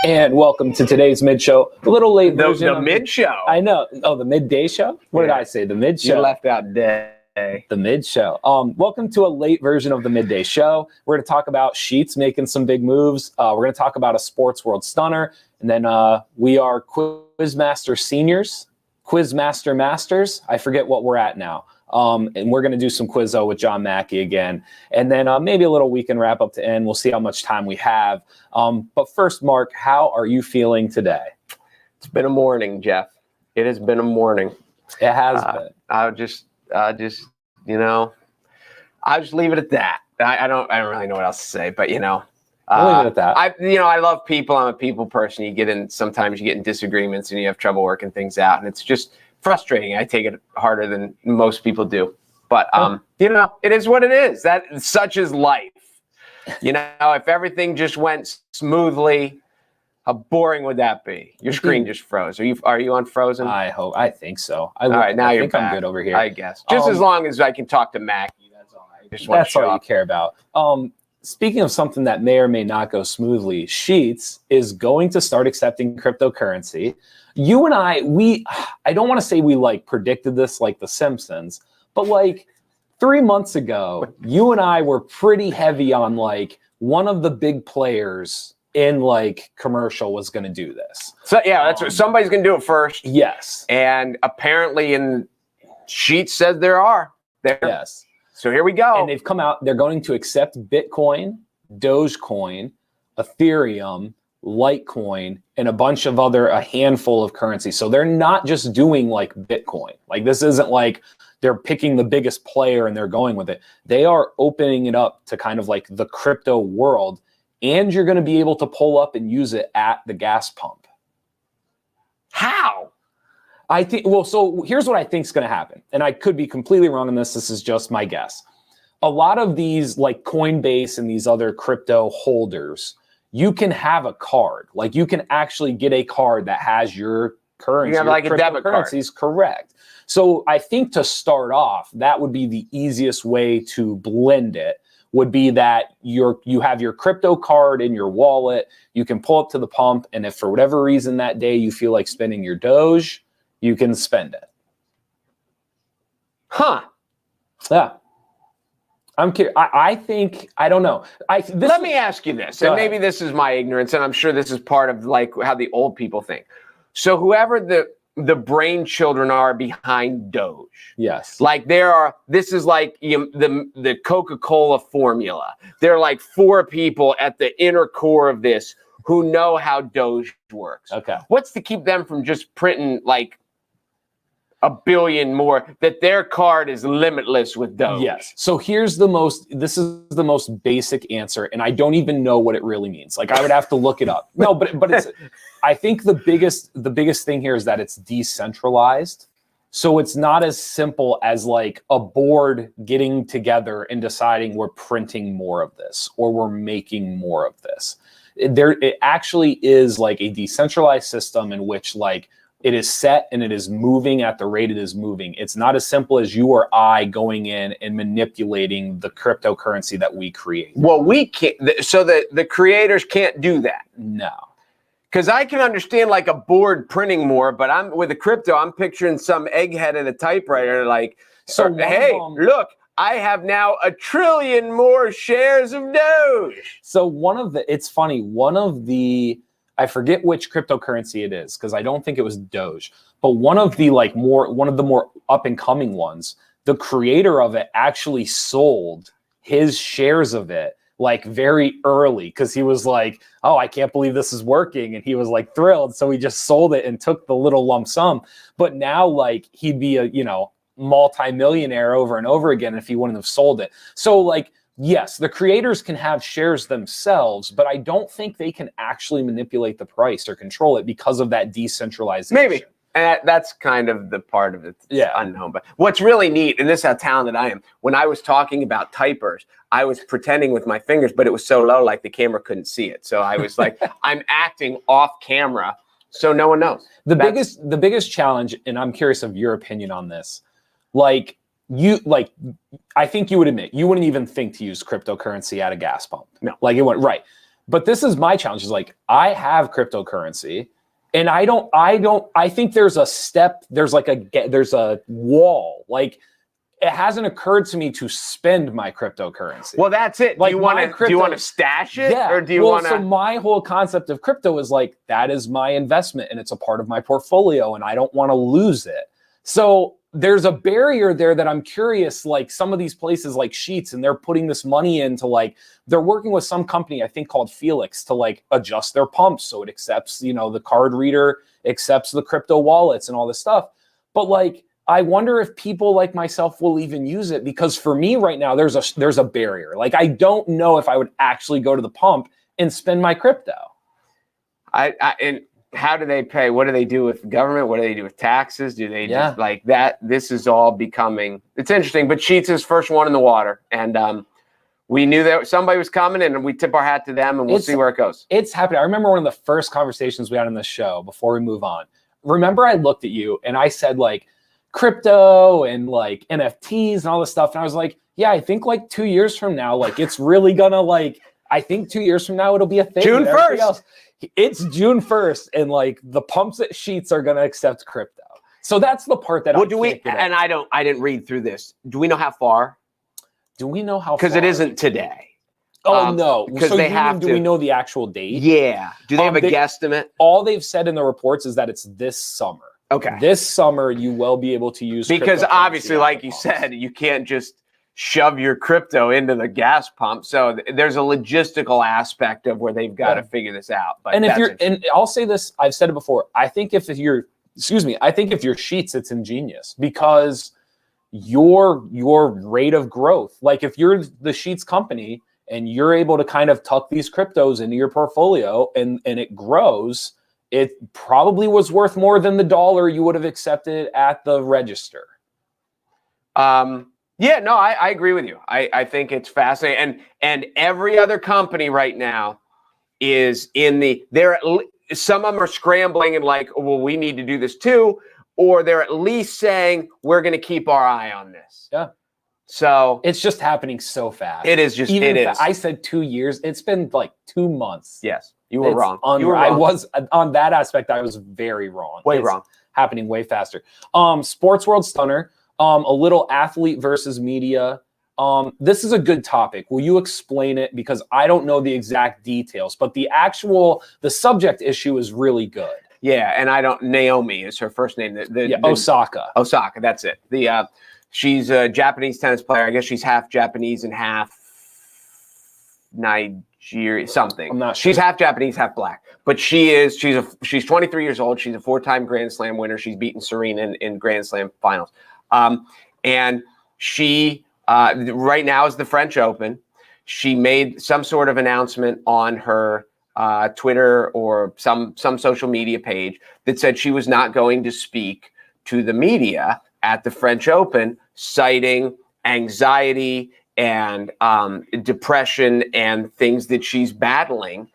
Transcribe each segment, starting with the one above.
And welcome to today's mid show. A little late version. The mid show. I know. Oh, the midday show? What did I say? The mid show. You left out day. The mid show. Welcome to a late version of the midday show. We're going to talk about Sheetz making some big moves. We're going to talk about a sports world stunner. And then we are Quizmaster seniors, Quizmaster masters. I forget what we're at now. And we're going to do some Qiuzzo with Jon Mackey again. And then maybe a little weekend wrap up to end. We'll see how much time we have. But first, Mark, how are you feeling today? It's been a morning, Jeff. It has been a morning. It has been. I'll just leave it at that. I don't really know what else to say, but We'll leave it at that. I love people. I'm a people person. Sometimes you get in disagreements and you have trouble working things out, and it's just frustrating. I take it harder than most people do, but it is what it is. Such is life. If everything just went smoothly, how boring would that be? Your screen just froze. Are you on Frozen? I think so. All right, now you're back. I'm good over here. I guess. Just as long as I can talk to Mackey, that's all. That's all you care about. Speaking of something that may or may not go smoothly, Sheetz is going to start accepting cryptocurrency. You and I don't want to say we predicted this like The Simpsons, but 3 months ago, you and I were pretty heavy on one of the big players in commercial was going to do this. So yeah, that's what somebody's going to do it first. Yes. And apparently in Sheetz says there are. Yes. So here we go. And they've come out, they're going to accept Bitcoin, Dogecoin, Ethereum, Litecoin, and a handful of currencies. So they're not just doing Bitcoin. This isn't they're picking the biggest player and they're going with it. They are opening it up to kind of the crypto world, and you're going to be able to pull up and use it at the gas pump. How? So here's what I think is going to happen. And I could be completely wrong on this. This is just my guess. A lot of these Coinbase and these other crypto holders, you can have a card. You can actually get a card that has your currency. You have a debit card. Correct. So I think to start off, that would be the easiest way to blend it, would be that you have your crypto card in your wallet. You can pull up to the pump, and if for whatever reason that day you feel like spending your Doge, you can spend it. Huh. Yeah. I'm curious. I don't know. Let me ask you this, and maybe this is my ignorance, and I'm sure this is part of how the old people think. So whoever the brain children are behind Doge. Yes. This is the Coca-Cola formula. There are 4 people at the inner core of this who know how Doge works. Okay. What's to keep them from just printing a billion more, that their card is limitless with Doge? Yes. So this is the most basic answer, and I don't even know what it really means. I would have to look it up. No, but it's, I think the biggest thing here is that it's decentralized. So it's not as simple as a board getting together and deciding we're printing more of this or we're making more of this. It actually is a decentralized system in which it is set and it is moving at the rate it is moving. It's not as simple as you or I going in and manipulating the cryptocurrency that we create. Well, we can't. So the creators can't do that. No. Because I can understand a board printing more, but with the crypto, I'm picturing some egghead at a typewriter hey, look, I have now 1 trillion more shares of Doge. So it's funny, I forget which cryptocurrency it is because I don't think it was Doge, but one of the more up and coming ones, the creator of it actually sold his shares of it very early because he was oh, I can't believe this is working, and he was thrilled, so he just sold it and took the little lump sum. But now he'd be a multi-millionaire over and over again if he wouldn't have sold it. So yes, the creators can have shares themselves, but I don't think they can actually manipulate the price or control it because of that decentralization. Maybe. And that's kind of the part of it that's unknown. But what's really neat, and this is how talented I am, when I was talking about typers, I was pretending with my fingers, but it was so low, the camera couldn't see it. So I was I'm acting off camera, so no one knows. The biggest challenge, and I'm curious of your opinion on this, I think you would admit you wouldn't even think to use cryptocurrency at a gas pump. No. It went right. But this is my challenge, is like, I have cryptocurrency, and I think there's a wall. Like, it hasn't occurred to me to spend my cryptocurrency. Well, that's it. Like, do you want to stash it, yeah. or do you want to? So my whole concept of crypto is like, that is my investment, and it's a part of my portfolio, and I don't want to lose it. So there's a barrier there that I'm curious, like some of these places like Sheetz, and they're putting this money into, like, they're working with some company, I think called Felix, to like adjust their pumps so it accepts, the card reader accepts the crypto wallets and all this stuff. But like, I wonder if people like myself will even use it, because for me right now, there's a barrier. Like, I don't know if I would actually go to the pump and spend my crypto. And how do they pay? What do they do with government? What do they do with taxes? Do they just like that? This is all becoming, it's interesting, but Sheetz is first one in the water. And we knew that somebody was coming, and we tip our hat to them, and we'll see where it goes. It's happening. I remember one of the first conversations we had on this show before we move on. Remember, I looked at you and I said, like, crypto and like NFTs and all this stuff. And I was like, yeah, I think like 2 years from now, like, it's really gonna, like, I think 2 years from now, it'll be a thing. June 1st. It's June 1st. And like, the pumps at Sheetz are going to accept crypto. So that's the part that I didn't read through this. Do we know how far? Do we know how far? Because it isn't today. Oh, no. Because so they have do we know the actual date? Yeah. Do they have a guesstimate? All they've said in the reports is that it's this summer. Okay. This summer, you will be able to use because obviously, like you said, you can't just shove your crypto into the gas pump. So there's a logistical aspect of where they've got to figure this out. But and I'll say this, I've said it before. I think if you're Sheetz, it's ingenious, because your rate of growth, like if you're the Sheetz company and you're able to kind of tuck these cryptos into your portfolio and it grows, it probably was worth more than the dollar you would have accepted at the register. Yeah, no, I agree with you. I think it's fascinating. And every other company right now is some of them are scrambling and like, well, we need to do this too. Or they're at least saying, we're going to keep our eye on this. Yeah. So it's just happening so fast. It is just, it is. I said 2 years. It's been like 2 months. Yes. You were wrong. You were wrong. I was on that aspect. I was very wrong. Wrong. Happening way faster. Sports World Stunner. A little athlete versus media. This is a good topic. Will you explain it? Because I don't know the exact details, but the subject issue is really good. Yeah, and Naomi is her first name. Osaka. Osaka, that's it. She's a Japanese tennis player. I guess she's half Japanese and half Nigeria, something. I'm not sure. She's half Japanese, half black. But she's 23 years old. She's a 4-time Grand Slam winner. She's beaten Serena in Grand Slam finals. And she right now is the French Open. She made some sort of announcement on her Twitter or some social media page that said she was not going to speak to the media at the French Open, citing anxiety and depression and things that she's battling,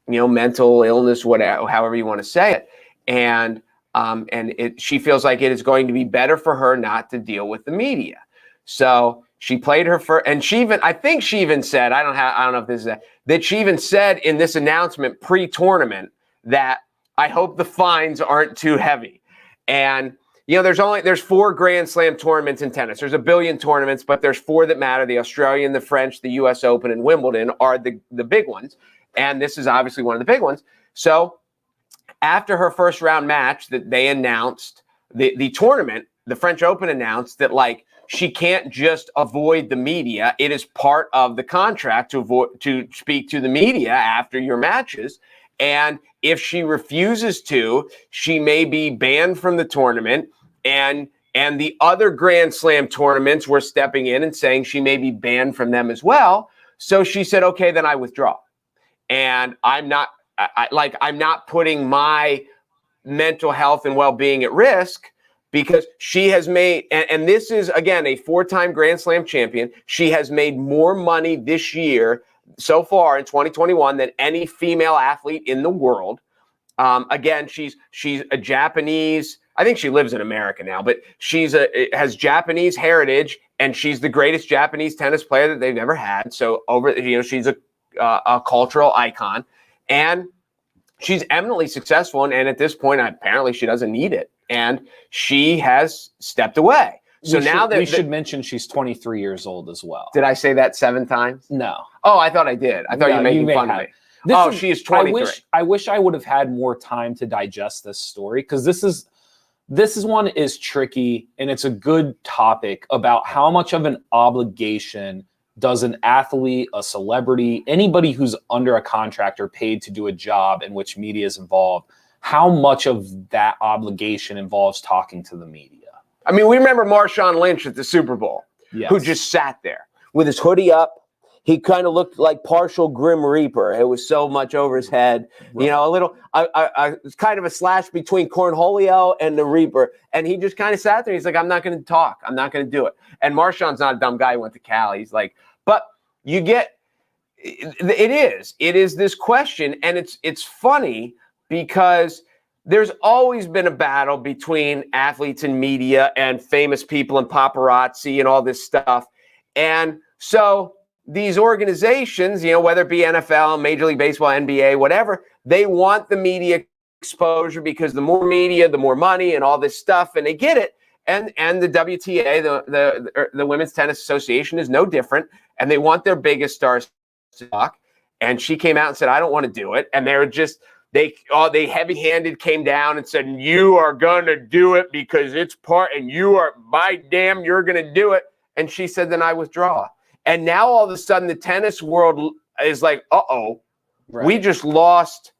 mental illness, whatever, however you want to say it. And she feels like it is going to be better for her not to deal with the media. So she played her first, and I think she even said, I don't know if this is that she even said in this announcement pre-tournament that I hope the fines aren't too heavy. And there's 4 Grand Slam tournaments in tennis. There's a billion tournaments, but there's 4 that matter. The Australian, the French, the US Open, and Wimbledon are the big ones. And this is obviously one of the big ones. So after her first round match that they announced, the tournament, the French Open announced that like she can't just avoid the media. It is part of the contract to speak to the media after your matches. And if she refuses to, she may be banned from the tournament. And the other Grand Slam tournaments were stepping in and saying she may be banned from them as well. So she said, okay, then I withdraw. And I'm not putting my mental health and well-being at risk, because she has made, and this is, again, a 4-time Grand Slam champion. She has made more money this year so far in 2021 than any female athlete in the world. Again, she's a Japanese, I think she lives in America now, but has Japanese heritage, and she's the greatest Japanese tennis player that they've ever had. So she's a a cultural icon, and she's eminently successful. And at this point, apparently she doesn't need it. And she has stepped away. So we should mention she's 23 years old as well. Did I say that 7 times? No. Oh, I thought I did. I thought you were making fun of me. She is 23. I wish I would have had more time to digest this story, because this one is tricky, and it's a good topic about how much of an obligation does an athlete, a celebrity, anybody who's under a contract or paid to do a job in which media is involved, how much of that obligation involves talking to the media. I mean, we remember Marshawn Lynch at the Super Bowl, who just sat there with his hoodie up. He kind of looked like partial Grim Reaper. It was so much over his head, a little, kind of a slash between Cornholio and the Reaper. And he just kind of sat there. He's like, I'm not going to talk. I'm not going to do it. And Marshawn's not a dumb guy. He went to Cal. He's like, but you get, it is this question. And it's funny because there's always been a battle between athletes and media and famous people and paparazzi and all this stuff. And so these organizations, whether it be NFL, Major League Baseball, NBA, whatever, they want the media exposure because the more media, the more money and all this stuff, and they get it. And the WTA, the Women's Tennis Association, is no different, and they want their biggest stars to talk. And she came out and said, I don't want to do it. And they're just, they heavy-handed came down and said, you are going to do it because it's part, and you are, by damn, you're going to do it. And she said, then I withdraw. And now all of a sudden the tennis world is like, we just lost.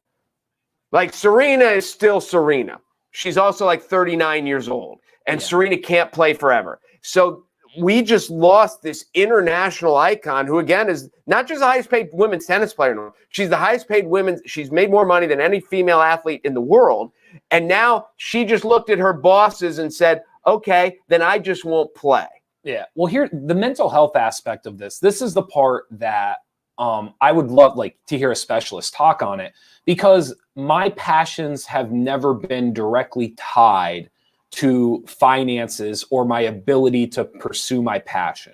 Like, Serena is still Serena. She's also like 39 years old. And Serena can't play forever. So we just lost this international icon who, again, is not just the highest paid women's tennis player. She's the highest paid women's. She's made more money than any female athlete in the world. And now she just looked at her bosses and said, okay, then I just won't play. Yeah. Well, here, the mental health aspect of this is the part that I would love to hear a specialist talk on it, because my passions have never been directly tied to finances or my ability to pursue my passion.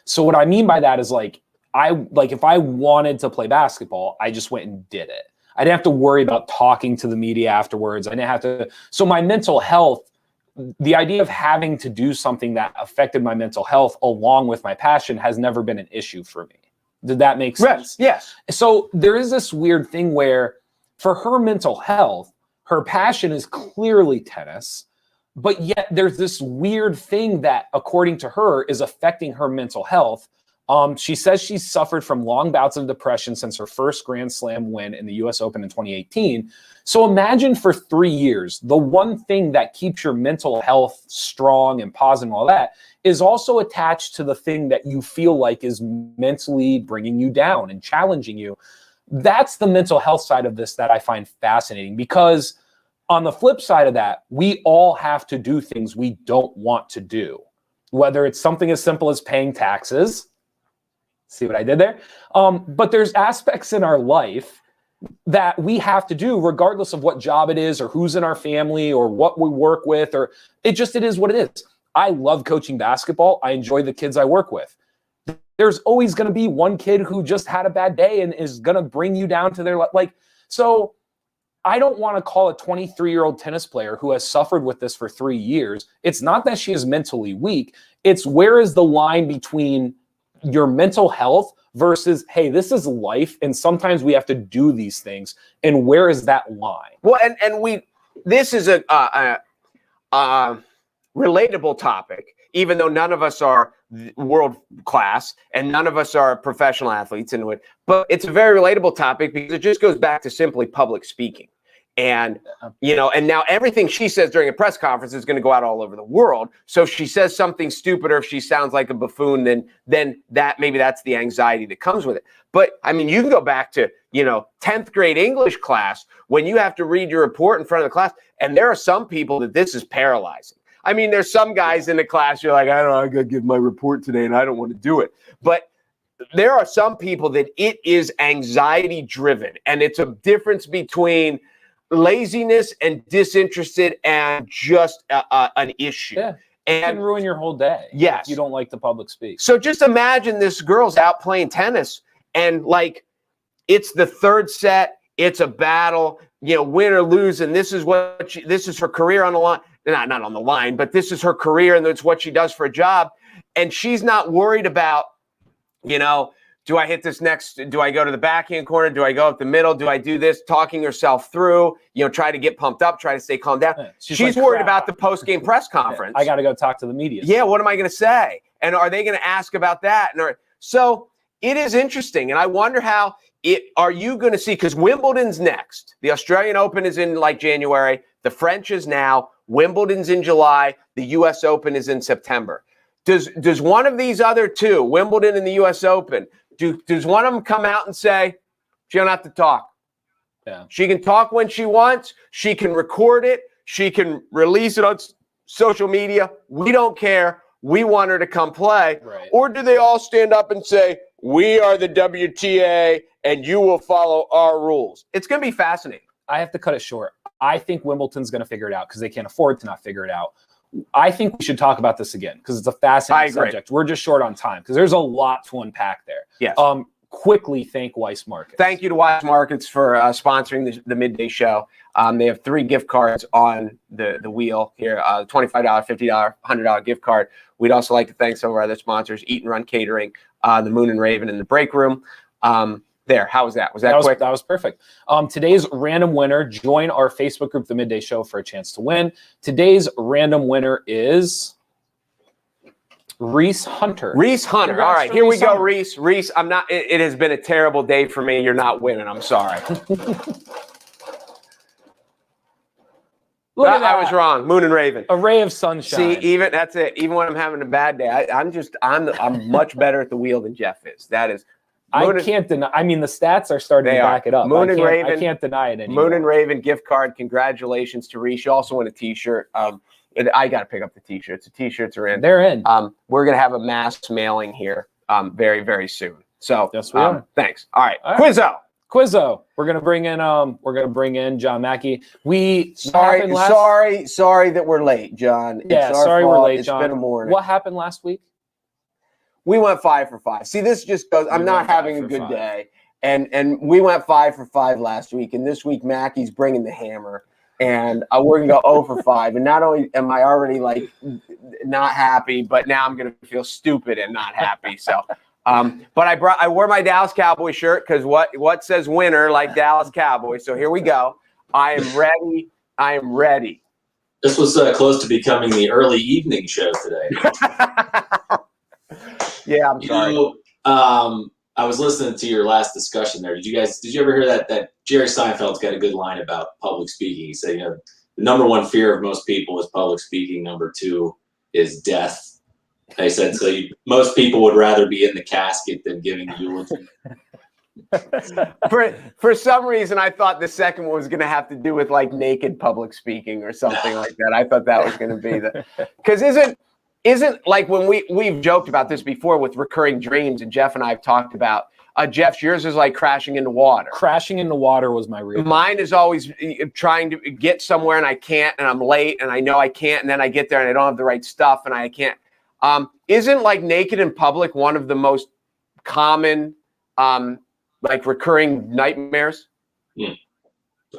So what I mean by that is if I wanted to play basketball, I just went and did it. I didn't have to worry about talking to the media afterwards. I didn't have to. So my mental health, the idea of having to do something that affected my mental health along with my passion has never been an issue for me. Did that make sense? Yes. So there is this weird thing where for her mental health, her passion is clearly tennis, but yet there's this weird thing that, according to her, is affecting her mental health. She says she's suffered from long bouts of depression since her first Grand Slam win in the US Open in 2018. So imagine for 3 years, the one thing that keeps your mental health strong and positive and all that is also attached to the thing that you feel like is mentally bringing you down and challenging you. That's the mental health side of this that I find fascinating, because on the flip side of that, we all have to do things we don't want to do, whether it's something as simple as paying taxes. See what I did there? But there's aspects in our life that we have to do regardless of what job it is or who's in our family or what we work with, or it is what it is. I love coaching basketball. I enjoy the kids I work with. There's always going to be one kid who just had a bad day and is going to bring you down to their so I don't want to call a 23-year-old tennis player who has suffered with this for 3 years. It's not that she is mentally weak. It's where is the line between your mental health versus, hey, this is life, and sometimes we have to do these things, and where is that line? Well, this is a relatable topic, even though none of us are world class and none of us are professional athletes into it, but it's a very relatable topic because it just goes back to simply public speaking. And, and now everything she says during a press conference is going to go out all over the world. So if she says something stupid or if she sounds like a buffoon, then maybe that's the anxiety that comes with it. But I mean, you can go back to, 10th grade English class when you have to read your report in front of the class. And there are some people that this is paralyzing. I mean, there's some guys in the class, you're like, I don't know, I got to give my report today and I don't want to do it. But there are some people that it is anxiety driven. And it's a difference between laziness and disinterested and just an issue. Yeah. And it can ruin your whole day. Yes. If you don't like the public speak. So just imagine this girl's out playing tennis and it's the third set. It's a battle, win or lose. And this is this is her career on the line. Not on the line, but this is her career. And it's what she does for a job. And she's not worried about, do I hit this next? Do I go to the backhand corner? Do I go up the middle? Do I do this? Talking herself through, try to get pumped up, try to stay calm down. She's worried about the post-game press conference. I got to go talk to the media. Yeah, what am I going to say? And are they going to ask about that? So it is interesting. And I wonder are you going to see, because Wimbledon's next. The Australian Open is in January. The French is now. Wimbledon's in July. The U.S. Open is in September. Does one of these other two, Wimbledon and the U.S. Open, does one of them come out and say, she don't have to talk? Yeah. She can talk when she wants. She can record it. She can release it on social media. We don't care. We want her to come play. Right. Or do they all stand up and say, we are the WTA and you will follow our rules? It's going to be fascinating. I have to cut it short. I think Wimbledon's going to figure it out because they can't afford to not figure it out. I think we should talk about this again because it's a fascinating subject. We're just short on time because there's a lot to unpack there. Yes. Quickly thank Weis Markets. Thank you to Weis Markets for sponsoring the Midday Show. They have 3 gift cards on the wheel here, $25, $50, $100 gift card. We'd also like to thank some of our other sponsors, Eat and Run Catering, the Moon and Raven, and the Break Room. There, how was that? Was that quick? That was perfect. Today's random winner, join our Facebook group, The Midday Show, for a chance to win. Today's random winner is Reese Hunter. Reese Hunter. All right, here we go, Reese. Reese, it has been a terrible day for me. You're not winning. I'm sorry. Look at that. I was wrong. Moon and Raven. A ray of sunshine. See, that's it. Even when I'm having a bad day, I'm much better at the wheel than Jeff is. That is. I can't deny. I mean, the stats are starting to back it up. Moon and Raven. I can't deny it anymore. Moon and Raven gift card. Congratulations to Reese. You also won a T-shirt. I got to pick up the T-shirts. The T-shirts are in. They're in. We're gonna have a mass mailing here very, very soon. So yes, we are. Thanks. All right. Qiuzzo. We're gonna bring in Jon Mackey. Sorry that we're late, John. Yeah, sorry we're late, John. It's been a morning. What happened last week? We went 5 for 5. See, this just goes. I'm not having a good day, and we went 5 for 5 last week, and this week Mackey's bringing the hammer, and we're gonna go 0 for 5. And not only am I already not happy, but now I'm gonna feel stupid and not happy. So, but I wore my Dallas Cowboy shirt because what says winner like Dallas Cowboy. So here we go. I am ready. I am ready. This was close to becoming the early evening show today. Yeah, I'm sorry. I was listening to your last discussion there. Did you ever hear that Jerry Seinfeld's got a good line about public speaking? He said, the number 1 fear of most people is public speaking. Number 2 is death. They said, most people would rather be in the casket than giving the eulogy. For some reason, I thought the second one was going to have to do with naked public speaking or something like that. I thought that was going to be because isn't like when we've joked about this before with recurring dreams, and Jeff and I have talked about Jeff's, yours is like crashing into water. Crashing into water was my real. Mine is always trying to get somewhere and I can't, and I'm late and I know I can't, and then I get there and I don't have the right stuff and I can't. Isn't naked in public one of the most common recurring nightmares?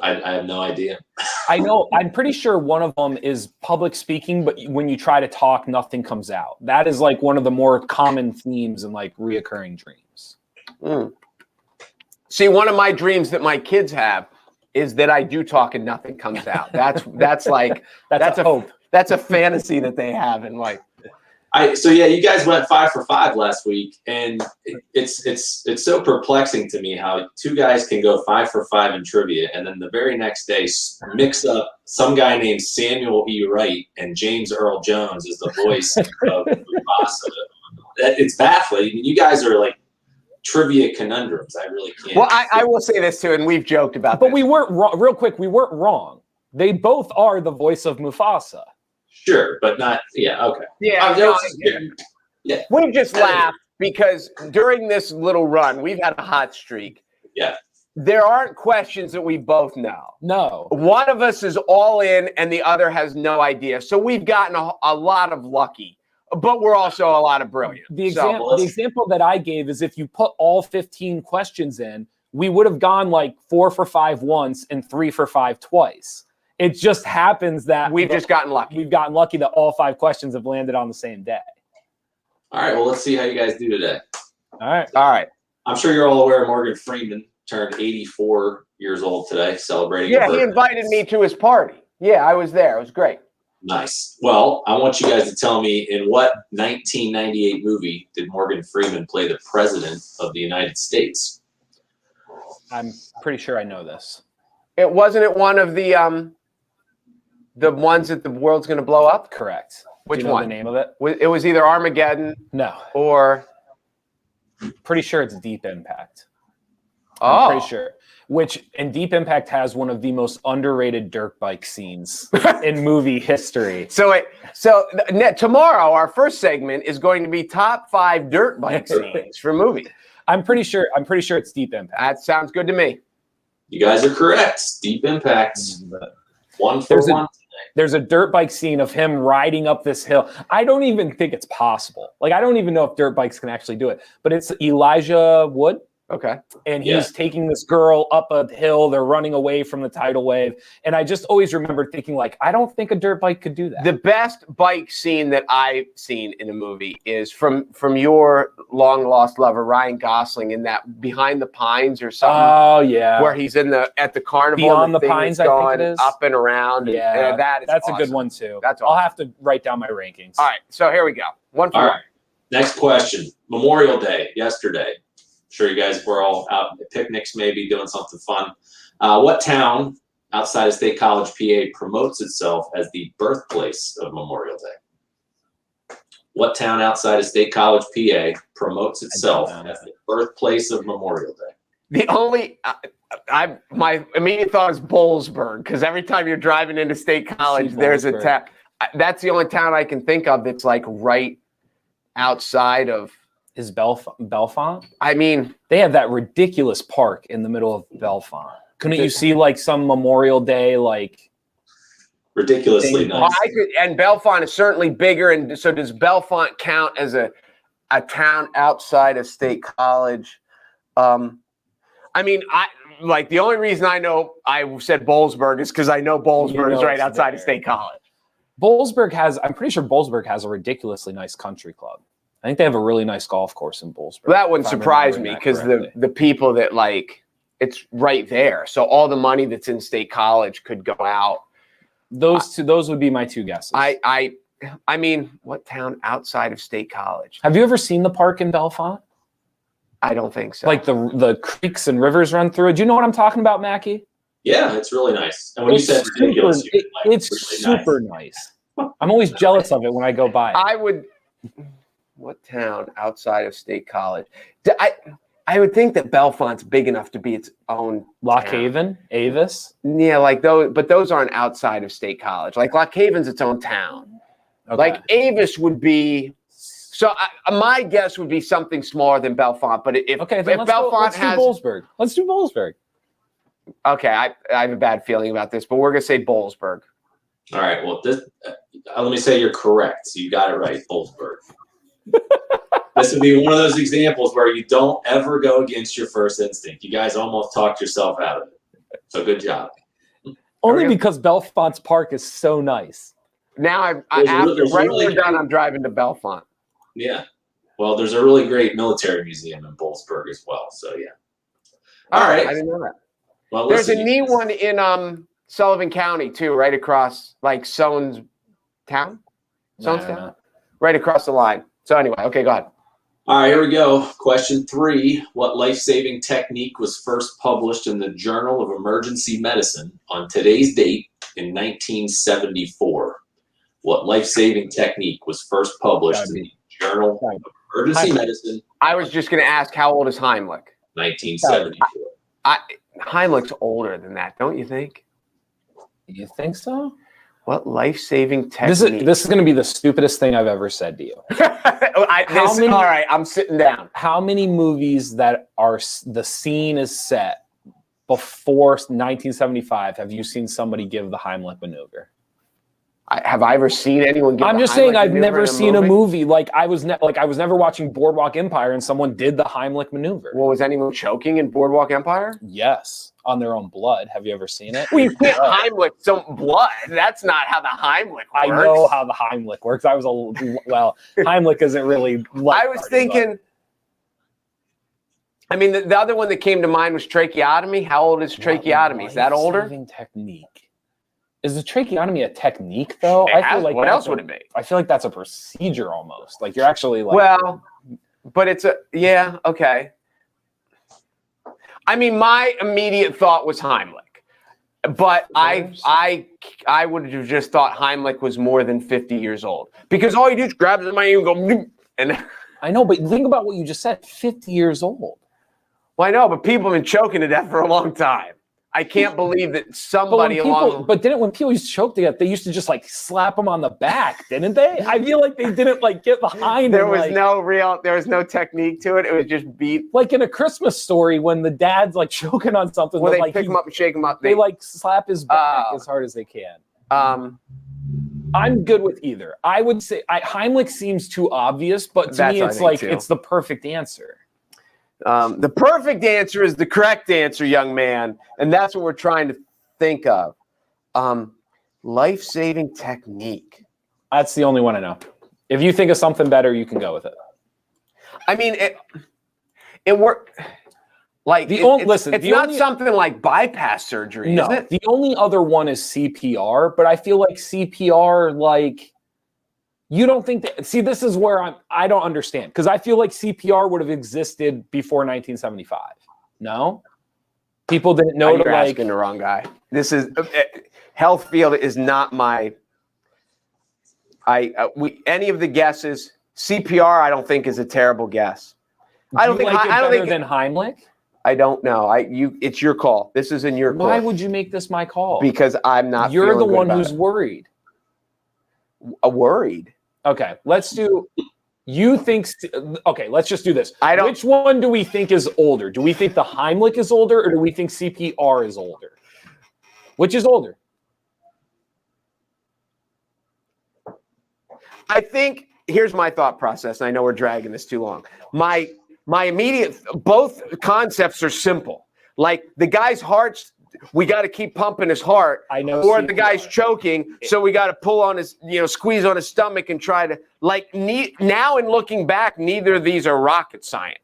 I have no idea. I know. I'm pretty sure one of them is public speaking, but when you try to talk, nothing comes out. That is one of the more common themes in reoccurring dreams. See, one of my dreams that my kids have is that I do talk and nothing comes out. That's a hope. That's a fantasy that they have in life. So you guys went 5 for 5 last week, and it's so perplexing to me how 2 guys can go 5 for 5 in trivia, and then the very next day mix up some guy named Samuel E. Wright and James Earl Jones as the voice of Mufasa. It's baffling. I mean, you guys are trivia conundrums. I really can't. Well, I will say this too, and we've joked about but this. we weren't wrong. Real quick, we weren't wrong. They both are the voice of Mufasa. Sure, but not. Yeah, okay. Yeah, we've just laughed because during this little run, we've had a hot streak. Yeah. There aren't questions that we both know. No. One of us is all in and the other has no idea. So we've gotten a lot of lucky, but we're also a lot of brilliant. The example that I gave is if you put all 15 questions in, we would have gone like 4 for 5 once and 3 for 5 twice. It just happens that We've just gotten lucky. We've gotten lucky that all 5 questions have landed on the same day. All right, well, let's see how you guys do today. All right. All right. I'm sure you're all aware Morgan Freeman turned 84 years old today, celebrating. Yeah, he invited me to his party. Yeah, I was there. It was great. Nice. Well, I want you guys to tell me, in what 1998 movie did Morgan Freeman play the President of the United States? I'm pretty sure I know this. It wasn't one of the ones that the world's going to blow up? Correct. Which Do you know one? the name of it? It was either Armageddon No. or... Pretty sure it's Deep Impact. Oh. I'm pretty sure. And Deep Impact has one of the most underrated dirt bike scenes in movie history. So tomorrow, our first segment is going to be top 5 dirt bike scenes for movies. I'm pretty sure it's Deep Impact. That sounds good to me. You guys are correct. Deep Impact. 1 for 1. There's a dirt bike scene of him riding up this hill. I don't even think it's possible. Like, I don't even know if dirt bikes can actually do it. But it's Elijah Wood. Okay. And he's taking this girl up a hill. They're running away from the tidal wave. And I just always remember thinking, like, I don't think a dirt bike could do that. The best bike scene that I've seen in a movie is from your long lost lover, Ryan Gosling, in that Behind the Pines or something. Oh, yeah. Where he's at the carnival. Beyond the Pines, I think it is. Up and around. Yeah. And that's awesome. awesome. A good one, too. That's awesome. I'll have to write down my rankings. All right. So here we go. 1 for 1. Right. Next question. Memorial Day, yesterday. Sure, you guys were all out at picnics, maybe doing something fun. What town outside of State College, PA, promotes itself as the birthplace of Memorial Day? What town outside of State College, PA, promotes itself as the birthplace of Memorial Day? The only my immediate thought is Boalsburg, because every time you're driving into State College, there's a town. That's the only town I can think of that's like right outside of. Is Bellefonte? I mean, they have that ridiculous park in the middle of Bellefonte. Couldn't you see like some Memorial Day like ridiculously nice? And Bellefonte is certainly bigger, and so does Bellefonte count as a town outside of State College? I mean, the only reason I know I said Boalsburg is because I know Boalsburg is right outside of State College. I'm pretty sure Boalsburg has a ridiculously nice country club. I think they have a really nice golf course in Boalsburg. That wouldn't surprise me because the people that it's right there. So all the money that's in State College could go out. Those would be my 2 guesses. I mean, what town outside of State College? Have you ever seen the park in Bellefonte? I don't think so. Like the creeks and rivers run through it. Do you know what I'm talking about, Mackie? Yeah, it's really nice. And when you said ridiculous, it's really super nice. I'm always jealous of it when I go by. What town outside of State College? I would think that Bellefonte's big enough to be its own Lock town. Haven, Avis. Yeah, like those, but those aren't outside of State College. Like Lock Haven's its own town. Okay. Like Avis would be. So my guess would be something smaller than Bellefonte. But if Bellefonte has Boalsburg, let's do Boalsburg. Okay, I have a bad feeling about this, but we're gonna say Boalsburg. All right. Well, let me say you're correct. So you got it right, Boalsburg. This would be one of those examples where you don't ever go against your first instinct. You guys almost talked yourself out of it. So good job. Only because Bellefonte's park is so nice. Now when we're done, I'm driving to Bellefonte. Yeah. Well, there's a really great military museum in Boalsburg as well. So yeah. All right. I didn't know that. Well, there's a neat one in Sullivan County too, right across like Soane's town. Right across the line. So anyway, okay, go ahead. All right, here we go. Question 3. What life-saving technique was first published in the Journal of Emergency Medicine on today's date in 1974? What life-saving technique was first published in the Journal of Emergency Medicine? I was just going to ask, how old is Heimlich? 1974. Heimlich's older than that, don't you think? You think so? What life-saving technique? This is going to be the stupidest thing I've ever said to you. All right, I'm sitting down. How many movies that are the scene is set before 1975 have you seen somebody give the Heimlich maneuver? Have I ever seen anyone give I'm the just saying Heimlich I've maneuver never in seen a movie like I was never watching Boardwalk Empire and someone did the Heimlich maneuver. Well, was anyone choking in Boardwalk Empire? Yes, on their own blood. Have you ever seen it? Well, you can't Heimlich some blood. That's not how the Heimlich works. I know how the Heimlich works. Heimlich isn't really. I was thinking. I mean, the other one that came to mind was tracheotomy. How old is tracheotomy? Is that older? Life-saving technique. Is the tracheotomy a technique though? What else would it be? I feel like that's a procedure almost. Like you're actually like. Well, but it's okay. I mean, my immediate thought was Heimlich, but I would have just thought Heimlich was more than 50 years old because all you do is grab somebody and go and. I know, but think about what you just said. 50 years old. Well, I know, but people have been choking to death for a long time. I can't believe that somebody when people used to choke to death, they used to just like slap them on the back, didn't they? I feel like they didn't like get behind. There was no technique to it. It was just beat. Like in A Christmas Story, when the dad's like choking on something, well, they pick him up and shake him up. They like slap his back as hard as they can. I'm good with either. I would say Heimlich seems too obvious, but to me, it's like it's the perfect answer. The perfect answer is the correct answer, young man, and that's what we're trying to think of. Life-saving technique. That's the only one I know. If you think of something better, you can go with it. I mean, it worked. Like it's not something like bypass surgery, no, is it? The only other one is CPR, but I feel like CPR, like you don't think that. See, this is where I don't understand because I feel like CPR would have existed before 1975. No, people didn't know. You're asking the wrong guy. This is health field is not my. Any of the guesses. CPR, I don't think is a terrible guess. I don't think than Heimlich. I don't know. It's your call. This is in your call. Why would you make this my call? Because I'm not. You're the one who's worried. Worried. Okay, let's do. You think? Okay, let's just do this. Which one do we think is older? Do we think the Heimlich is older, or do we think CPR is older? Which is older? I think. Here's my thought process. And I know we're dragging this too long. My immediate, both concepts are simple. Like the guy's heart's, we got to keep pumping his heart. I know. Or the guy's choking, so we got to pull on his, squeeze on his stomach and try to, now in looking back, neither of these are rocket science.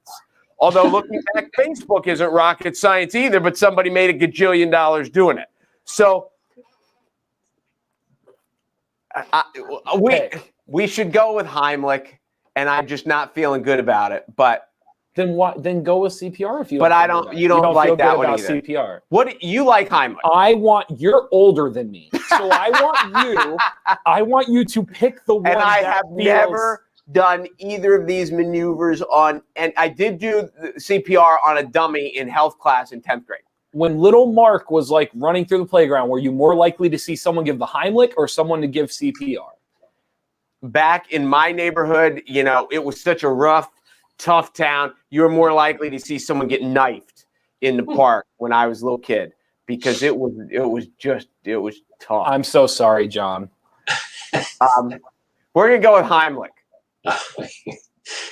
Although looking back, Facebook isn't rocket science either, but somebody made a gajillion dollars doing it. So we should go with Heimlich, and I'm just not feeling good about it. But then what? Then go with CPR if you. But I don't. You don't like that one either. CPR. What you like Heimlich? You're older than me, so I want you to pick the one. And I have never done either of these maneuvers on. And I did do CPR on a dummy in health class in 10th grade. When little Mark was like running through the playground, were you more likely to see someone give the Heimlich or someone to give CPR? Back in my neighborhood, it was such a rough, tough town. You were more likely to see someone get knifed in the park when I was a little kid because it was tough. I'm so sorry, John. We're gonna go with Heimlich.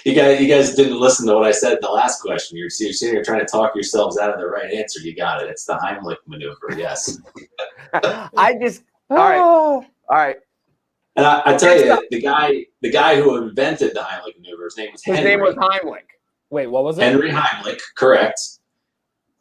You guys didn't listen to what I said in the last question. You're sitting here trying to talk yourselves out of the right answer. You got it. It's the Heimlich maneuver. Yes. All right. And I tell you, the guy who invented the Heimlich maneuver, his name was Henry. His name was Heimlich. Wait, what was it? Henry Heimlich, correct.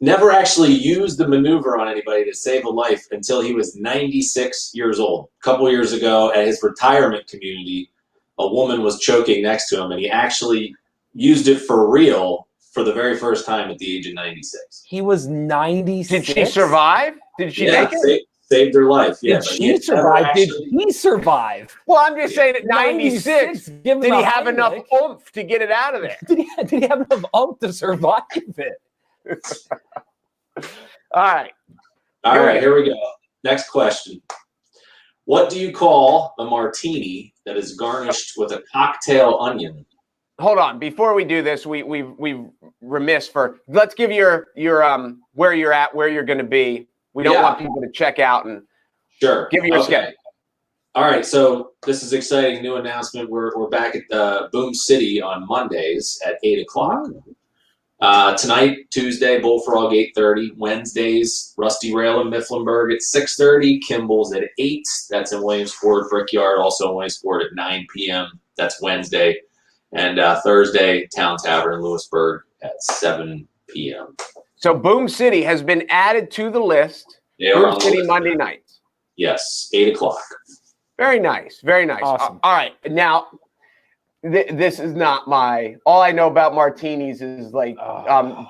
Never actually used the maneuver on anybody to save a life until he was 96 years old. A couple years ago at his retirement community, a woman was choking next to him, and he actually used it for real for the very first time at the age of 96. He was 96? Did she survive? Did she make it? Saved her life. Yeah, did she survive? Did he survive? Well, I'm just saying at 96, did he have enough oomph to get it out of there? Did he have enough oomph to survive it? All right. Here we go. Next question. What do you call a martini that is garnished with a cocktail onion? Hold on. Before we do this, we remiss for. Let's give your where you're at, where you're going to be. We don't want people to check out and sure. Give me your schedule. All right, so this is exciting new announcement. We're back at Boom City on Mondays at 8:00. Tonight, Tuesday, Bullfrog 8:30. Wednesdays, Rusty Rail in Mifflinburg at 6:30. Kimball's at 8. That's in Williamsport. Brickyard also in Williamsport at 9 p.m. That's Wednesday. And Thursday, Town Tavern in Lewisburg at 7 p.m. So Boom City has been added to the list. Boom City Monday nights. Yes, 8:00. Very nice. Very nice. Awesome. All right. Now, this is not my – all I know about martinis is like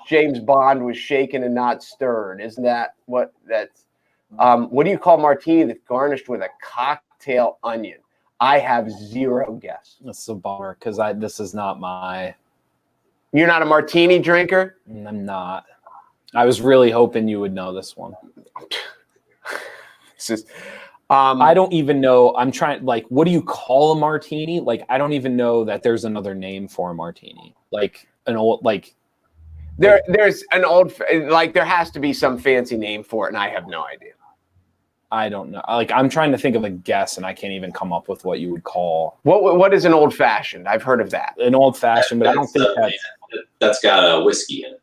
James Bond was shaken and not stirred. Isn't that what that's what do you call martini that's garnished with a cocktail onion? I have zero guess. That's a bummer because this is not my – You're not a martini drinker? I'm not. I was really hoping you would know this one. This is – I don't even know. I'm trying. Like, what do you call a martini? Like, I don't even know that there's another name for a martini. Like an old, like there's an old, like there has to be some fancy name for it, and I have no idea. I don't know. Like, I'm trying to think of a guess, and I can't even come up with what you would call. What is an old fashioned? I've heard of that. An old fashioned, but I don't think that's got a whiskey in it.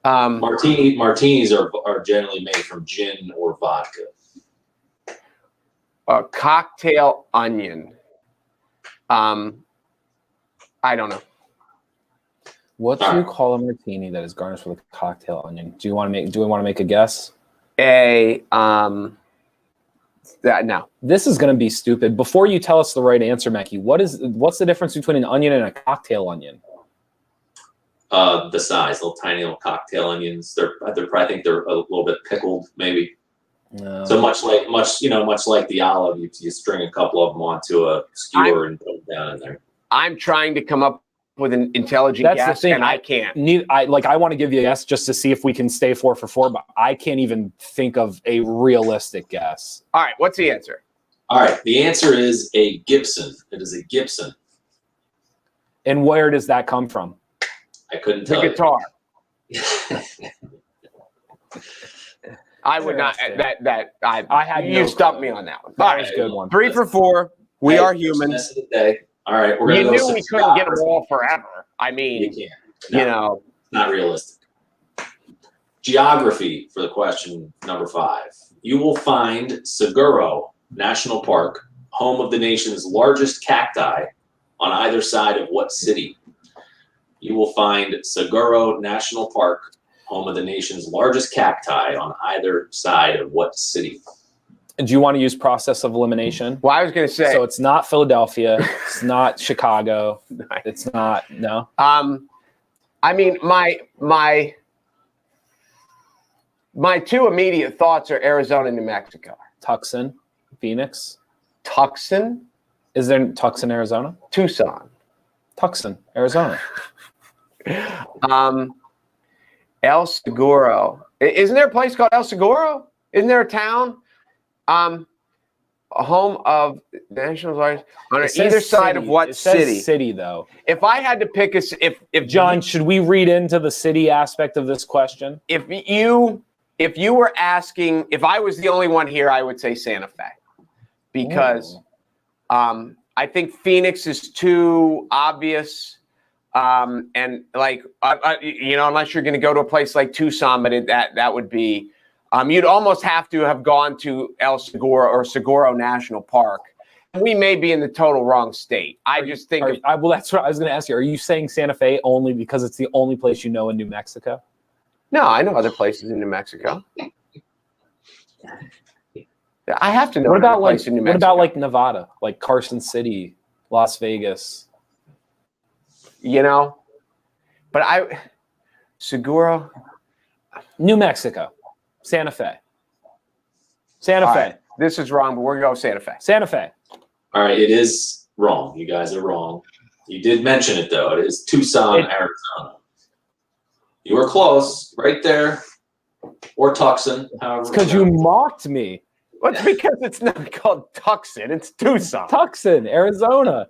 Martinis are generally made from gin or vodka. A cocktail onion. I don't know. What do you call a martini that is garnished with a cocktail onion? Do we want to make a guess? No. This is going to be stupid. Before you tell us the right answer, Mackey, what's the difference between an onion and a cocktail onion? The size, little tiny little cocktail onions. I think they're a little bit pickled, maybe. No. So much like the olive, you string a couple of them onto a skewer and put them down in there. I'm trying to come up with an intelligent guess, and I can't. I want to give you a guess just to see if we can stay 4 for 4, but I can't even think of a realistic guess. All right, what's the answer? All right, the answer is a Gibson. It is a Gibson. And where does that come from? I couldn't tell. The guitar. I would not. I had. You stumped me on that one. All right, good one. 3 for 4. We are human. All right, we're you gonna knew we couldn't get them all forever. I mean, you know, not realistic. Geography for the question number 5. You will find Seguro National Park, home of the nation's largest cacti, on either side of what city? You will find Seguro National Park, home of the nation's largest cacti, on either side of what city? Do you want to use process of elimination? Well, I was going to say. So it's not Philadelphia. It's not Chicago. It's not, no. I mean, my 2 immediate thoughts are Arizona, New Mexico. Tucson, Phoenix. Tucson? Is there Tucson, Arizona? Tucson. Tucson, Arizona. El Seguro. Isn't there a place called El Seguro? Isn't there a town? A home of national largest on either side of what city? City, though. If I had to pick if John, should we read into the city aspect of this question? If you were asking, if I was the only one here, I would say Santa Fe, because I think Phoenix is too obvious. And like, unless you're going to go to a place like Tucson, but that would be, you'd almost have to have gone to El Seguro or Seguro National Park. We may be in the total wrong state. That's what I was going to ask you. Are you saying Santa Fe only because it's the only place you know in New Mexico? No, I know other places in New Mexico. I have to know. What about like Nevada, like Carson City, Las Vegas? But Seguro, New Mexico, Santa Fe. Santa Fe. Right. This is wrong, but we're going to go Santa Fe. Santa Fe. All right, it is wrong. You guys are wrong. You did mention it, though. It is Tucson, Arizona. You were close, right there. Or Tucson, however. It's because you mocked me. Well, it's because it's not called Tucson. It's Tucson. Tucson, Arizona.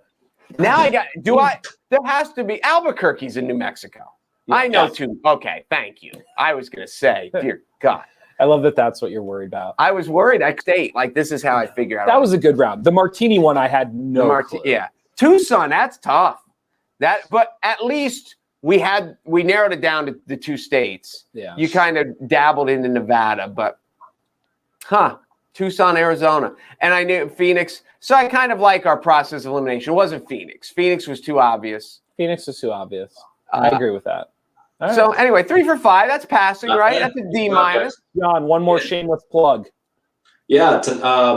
Now there has to be Albuquerque's in New Mexico. Yeah, I know too. Okay, thank you. I was going to say, dear God. I love that that's what you're worried about. I was worried. I state like this is how I figure out. That was a good round. The martini one I had no clue. Yeah. Tucson, that's tough. But at least we narrowed it down to the 2 states. Yeah. You kind of dabbled into Nevada, but Tucson, Arizona. And I knew Phoenix. So I kind of like our process of elimination. It wasn't Phoenix. Phoenix was too obvious. Phoenix was too obvious. I agree with that. All right. So anyway, 3 for 5. That's passing, right? That's a D minus. John, one more shameless plug. Yeah,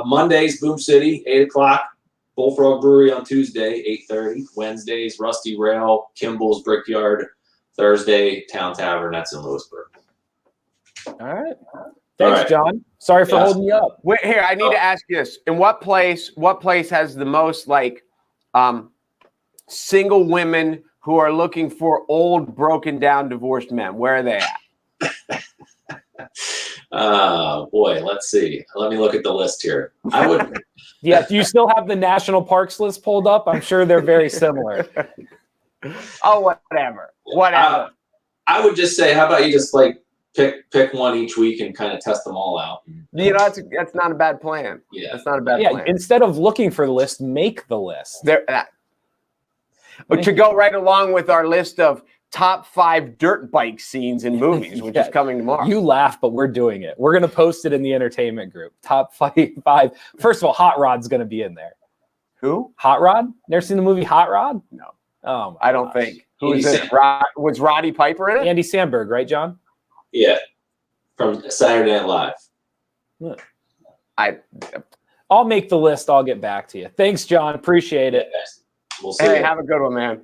Mondays, Boom City, 8 o'clock. Bullfrog Brewery on Tuesday, 8:30. Wednesdays, Rusty Rail, Kimball's Brickyard. Thursday, Town Tavern. That's in Lewisburg. All right. Thanks, John. Sorry for holding you up. Wait, here, I need to ask you this. In what place has the most single women who are looking for old, broken down, divorced men? Where are they at? Boy, let's see. Let me look at the list here. I would. Yeah, do you still have the national parks list pulled up? I'm sure they're very similar. Oh, whatever. I would just say, how about you just pick one each week and kind of test them all out. That's not a bad plan. Yeah, that's not a bad plan. Instead of looking for the list, make the list. To go right along with our list of top 5 dirt bike scenes in movies, which is coming tomorrow. You laugh, but we're doing it. We're going to post it in the entertainment group. Top 5. First of all, Hot Rod's going to be in there. Who? Hot Rod? Never seen the movie Hot Rod? No. Oh, I don't think. Who is it? Was Roddy Piper in it? Andy Samberg, right, John? Yeah, from Saturday Night Live. I'll make the list. I'll get back to you. Thanks, John. Appreciate it. We'll see. Hey, have a good one, man.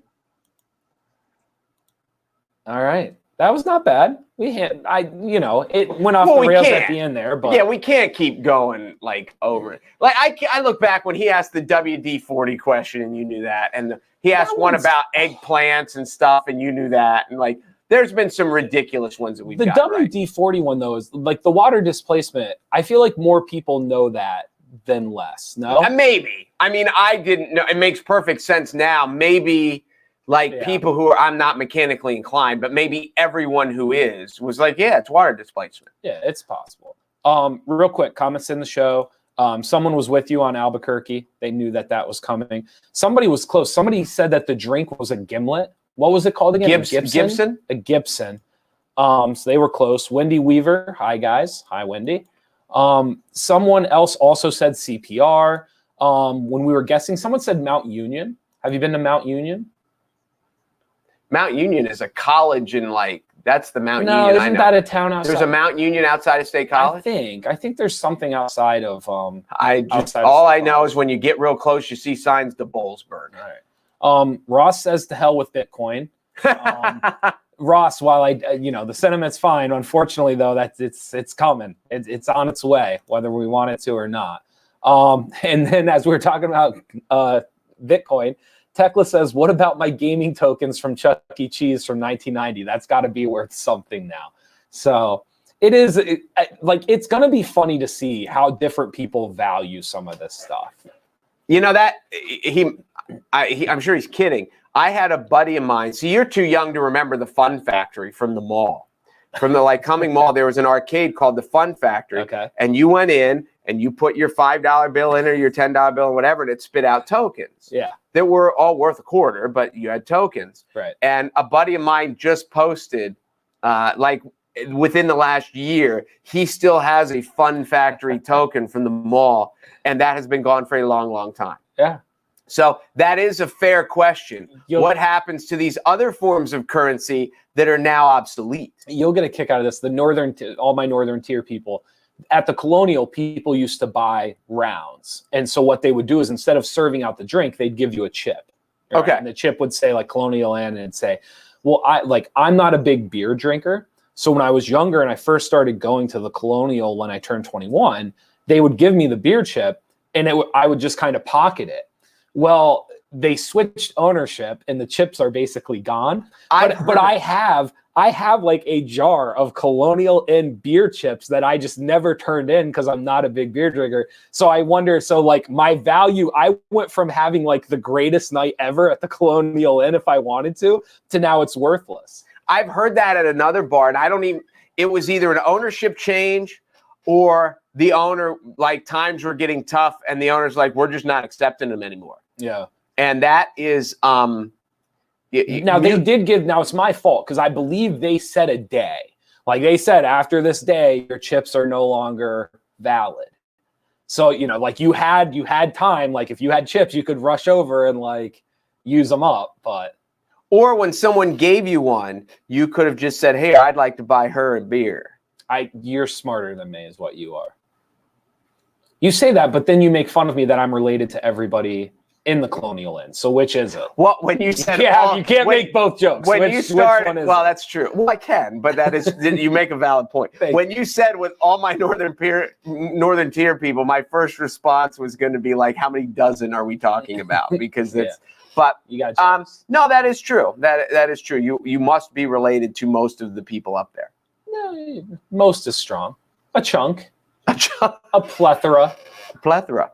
All right. That was not bad. It went off the rails at the end there, but yeah, we can't keep going over it. I look back when he asked the WD-40 question and you knew that, and he asked one about eggplants and stuff and you knew that, and there's been some ridiculous ones that we've got. The WD-40 one though is the water displacement. I feel like more people know that than less. No, maybe. I mean, I didn't know. It makes perfect sense now. Maybe. People who I'm not mechanically inclined, but maybe everyone who was it's water displacement. Yeah, it's possible. Real quick, comments in the show. Someone was with you on Albuquerque. They knew that was coming. Somebody was close. Somebody said that the drink was a gimlet. What was it called again? Gibson? A Gibson. So they were close. Wendy Weaver. Hi, guys. Hi, Wendy. Someone else also said CPR. When we were guessing, someone said Mount Union. Have you been to Mount Union? Mount Union is a college in that's the Mount Union. No, I isn't know. that a town outside? There's a Mount Union outside of State College? I think there's something outside of all I know is when you get real close, you see signs to Bowlesburg. All right. Ross says to hell with Bitcoin. Ross, while the sentiment's fine, unfortunately though, it's coming. It's on its way, whether we want it to or not. And then as we were talking about Bitcoin, Tekla says, what about my gaming tokens from Chuck E. Cheese from 1990? That's got to be worth something now. So it's going to be funny to see how different people value some of this stuff. I'm sure he's kidding. I had a buddy of mine. See, you're too young to remember the Fun Factory from the mall. From the Cumming Mall, there was an arcade called the Fun Factory. Okay. And you went in and you put your $5 bill in or your $10 bill or whatever, and it spit out tokens. Yeah. That were all worth a quarter, but you had tokens. Right. And a buddy of mine just posted, within the last year, he still has a Fun Factory token from the mall, and that has been gone for a long, long time. Yeah. So that is a fair question. What happens to these other forms of currency that are now obsolete? You'll get a kick out of this. All my northern tier people, at the Colonial, people used to buy rounds. And so what they would do is instead of serving out the drink, they'd give you a chip. Right? Okay. And the chip would say Colonial Inn, and it'd say, well, I'm not a big beer drinker. So when I was younger and I first started going to the Colonial when I turned 21, they would give me the beer chip and I would just kind of pocket it. Well, they switched ownership and the chips are basically gone. But I have a jar of Colonial Inn beer chips that I just never turned in because I'm not a big beer drinker. So I wonder, my value, I went from having the greatest night ever at the Colonial Inn if I wanted to now it's worthless. I've heard that at another bar, and it was either an ownership change or the owner, like times were getting tough and the owner's like, we're just not accepting them anymore. Yeah. And that is, now it's my fault because I believe they set a day. Like they said, after this day, your chips are no longer valid. So, like you had time, like if you had chips, you could rush over and like use them up, but. Or when someone gave you one, you could have just said, hey, I'd like to buy her a beer. You're smarter than me is what you are. You say that, but then you make fun of me that I'm related to everybody in the Colonial Inn. So which is it? Well, when you said you can't make both jokes. When you start, well, it? that's true. Well, I can, but that is you make a valid point. When you said with all my northern tier people, my first response was going to be like, how many dozen are we talking about? Because that's. But you got no, that is true. That is true. You must be related to most of the people up there. No, most is strong. A chunk. A plethora.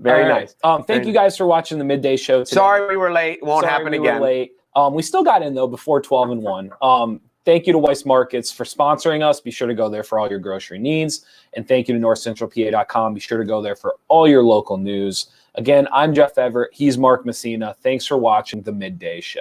Very nice. Thank you guys for watching the Midday Show today. Sorry we were late. Won't happen again. We were late. We still got in though before 12 and 1. Thank you to Weis Markets for sponsoring us. Be sure to go there for all your grocery needs. And thank you to NorthcentralPa.com. Be sure to go there for all your local news. Again, I'm Jeff Everett. He's Mark Messina. Thanks for watching the Midday Show.